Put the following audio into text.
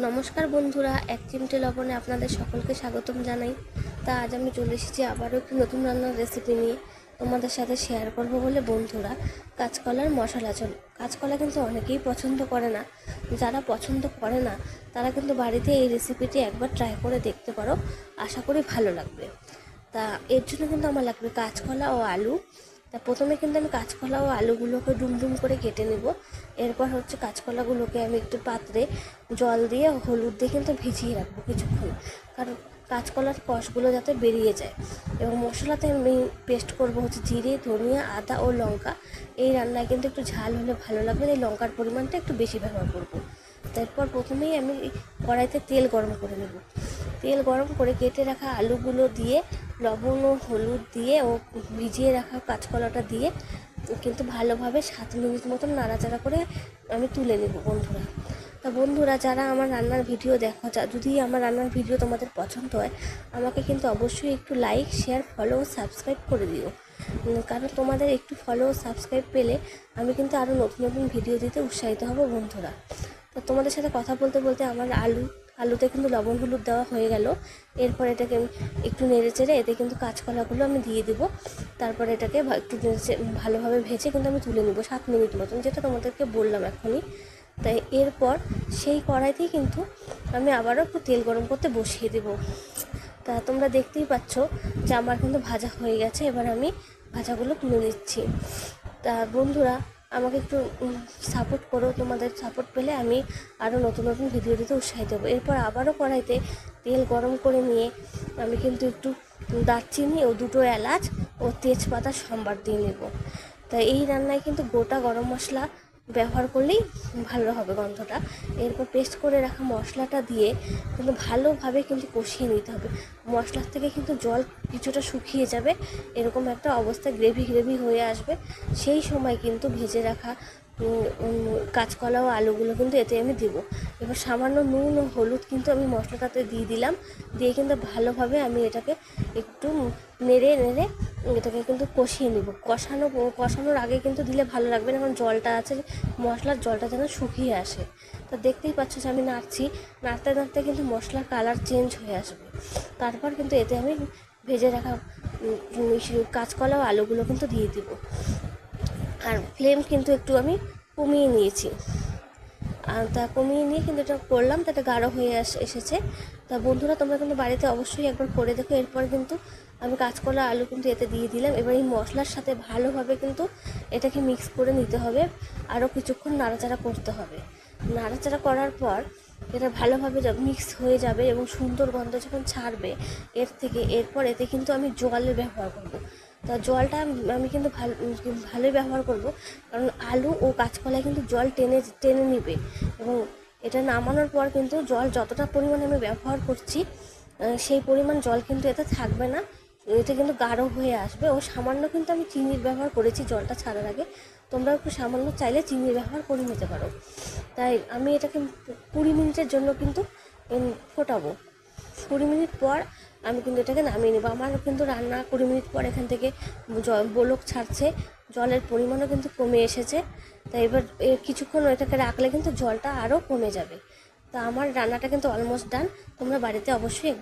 নমস্কার বন্ধুরা, এক চিমটে লবণে আপনাদের সকলকে স্বাগতম জানাই। তা আজ আমি চলে এসেছি আবারও একটি নতুন রান্নার রেসিপি নিয়ে তোমাদের সাথে শেয়ার করব বলে বন্ধুরা, কাঁচকলার মশলা ঝোল। কাঁচকলা কিন্তু অনেকেই পছন্দ করে না। যারা পছন্দ করে না তারা কিন্তু বাড়িতে এই রেসিপিটি একবার ট্রাই করে দেখতে পারো, আশা করি ভালো লাগবে। তা এর জন্য কিন্তু আমার লাগবে কাঁচকলা ও আলু। তা প্রথমে কিন্তু আমি কাঁচকলা ও আলুগুলোকে ডুম করে কেটে নেব। এরপর হচ্ছে কাঁচকলাগুলোকে আমি একটু পাত্রে জল দিয়ে হলুদ দিয়ে কিন্তু ভিজিয়ে রাখবো কিছুক্ষণ, কারণ কাঁচকলার কষগুলো যাতে বেরিয়ে যায়। এবং মশলাতে আমি পেস্ট করব হচ্ছে জিরে, ধনিয়া, আদা ও লঙ্কা। এই রান্নায় কিন্তু একটু ঝাল হলে ভালো লাগবে, এই লঙ্কার পরিমাণটা একটু বেশি ব্যবহার করব। তারপর প্রথমেই আমি কড়াইতে তেল গরম করে নেব। তেল গরম করে কেটে রাখা আলুগুলো দিয়ে লবণ ও হলুদ দিয়ে ও ভিজিয়ে রাখা কাঁচকলাটা দিয়ে কিন্তু ভালোভাবে 7 মিনিট মতন নাড়াচাড়া করে আমি তুলে নেব বন্ধুরা। তা বন্ধুরা, যারা আমার রান্নার ভিডিও দেখো, যদি আমার রান্নার ভিডিও তোমাদের পছন্দ হয়, আমাকে কিন্তু অবশ্যই একটু লাইক, শেয়ার, ফলো ও সাবস্ক্রাইব করে দিও। কারণ তোমাদের একটু ফলো ও সাবস্ক্রাইব পেলে আমি কিন্তু আরও নতুন নতুন ভিডিও দিতে উৎসাহিত হব বন্ধুরা। তো তোমাদের সাথে কথা বলতে বলতে আমার আলুতে কিন্তু লবণ হলুদ দেওয়া হয়ে গেল। এরপর এটাকে একটু নেড়ে চেড়ে এতে কিন্তু কাঁচকলাগুলো আমি দিয়ে দেবো। তারপর এটাকে একটু ভালোভাবে ভেজে কিন্তু আমি তুলে নেবো 7 মিনিট মতন, যেটা তোমাদেরকে বললাম এখনই। তাই এরপর সেই কড়াইতেই কিন্তু আমি আবারও একটু তেল গরম করতে বসিয়ে দেবো। তা তোমরা দেখতেই পাচ্ছ যে আমার কিন্তু ভাজা হয়ে গেছে। এবার আমি ভাজাগুলো তুলে নিচ্ছি। তা বন্ধুরা, আমাকে একটু সাপোর্ট করো। তোমাদের সাপোর্ট পেলে আমি আরও নতুন নতুন ভিডিও দিতে উৎসাহিত দেবো। এরপর আবারও কড়াইতে তেল গরম করে নিয়ে আমি কিন্তু একটু দারচিনি ও 2টো এলাচ ও তেজপাতা সম্বার দিয়ে নেব। তাই এই রান্নায় কিন্তু গোটা গরম মশলা ব্যবহার করলেই ভালো হবে গন্ধটা। এরপর পেস্ট করে রাখা মশলাটা দিয়ে কিন্তু ভালোভাবে কিন্তু কষিয়ে নিতে হবে। মশলার থেকে কিন্তু জল কিছুটা শুকিয়ে যাবে, এরকম একটা অবস্থা গ্রেভি হয়ে আসবে। সেই সময় কিন্তু ভেজে রাখা কাঁচকলা ও আলুগুলো কিন্তু এতে আমি দেবো। এবার সামান্য নুন ও হলুদ কিন্তু আমি মশলাটাতে দিয়ে দিলাম। দিয়ে কিন্তু ভালোভাবে আমি এটাকে একটু নেড়ে এটাকে কিন্তু কষিয়ে নেব। কষানোর আগে কিন্তু দিলে ভালো লাগবে না, কারণ জলটা আছে, মশলার জলটা যেন শুকিয়ে আসে। তা দেখতেই পাচ্ছ যে আমি নাড়তে নাড়তে কিন্তু মশলার কালার চেঞ্জ হয়ে আসবে। তারপর কিন্তু এতে আমি ভেজে রাখা কাঁচকলা ও আলুগুলো কিন্তু দিয়ে দিব। আর ফ্লেম কিন্তু একটু আমি কমিয়ে নিয়েছি। আর তা কমিয়ে নিয়ে কিন্তু এটা করলাম, তাতে গাঢ় হয়ে এসেছে। তা বন্ধুরা, তোমরা কিন্তু বাড়িতে অবশ্যই একবার করে দেখো। এরপর কিন্তু আমি কাঁচকলা আলু কিন্তু এতে দিয়ে দিলাম। এবার এই মশলার সাথে ভালোভাবে কিন্তু এটাকে মিক্স করে নিতে হবে, আরও কিছুক্ষণ নাড়াচাড়া করতে হবে। নাড়াচাড়া করার পর এটা ভালোভাবে মিক্স হয়ে যাবে এবং সুন্দর গন্ধ যখন ছাড়বে এরপর এতে কিন্তু আমি জলের ব্যবহার করব। তা জলটা আমি কিন্তু ভালোই ব্যবহার করব, কারণ আলু ও কাঁচকলায় কিন্তু জল টেনে নিবে। এবং এটা নামানোর পর কিন্তু জল যতটা পরিমাণে আমি ব্যবহার করছি সেই পরিমাণ জল কিন্তু এতে থাকবে না, এটা কিন্তু গাঢ় হয়ে আসবে। ও সামান্য কিন্তু আমি চিনির ব্যবহার করেছি জলটা ছাড়ার আগে। তোমরা একটু সামান্য চাইলে চিনির ব্যবহার করে নিতে পারো। তাই আমি এটাকে 20 মিনিটের জন্য কিন্তু ফোটাবো। 20 মিনিট পর আমি কিন্তু এটাকে নামিয়ে নেবো। আমার কিন্তু রান্না 20 মিনিট পর এখান থেকে বলক ছাড়ছে, জলের পরিমাণও কিন্তু কমে এসেছে। তাই এবার কিছুক্ষণ এটাকে রাখলে কিন্তু জলটা আরও কমে যাবে। তা আমার রান্নাটা কিন্তু অলমোস্ট ডান। তোমরা বাড়িতে অবশ্যই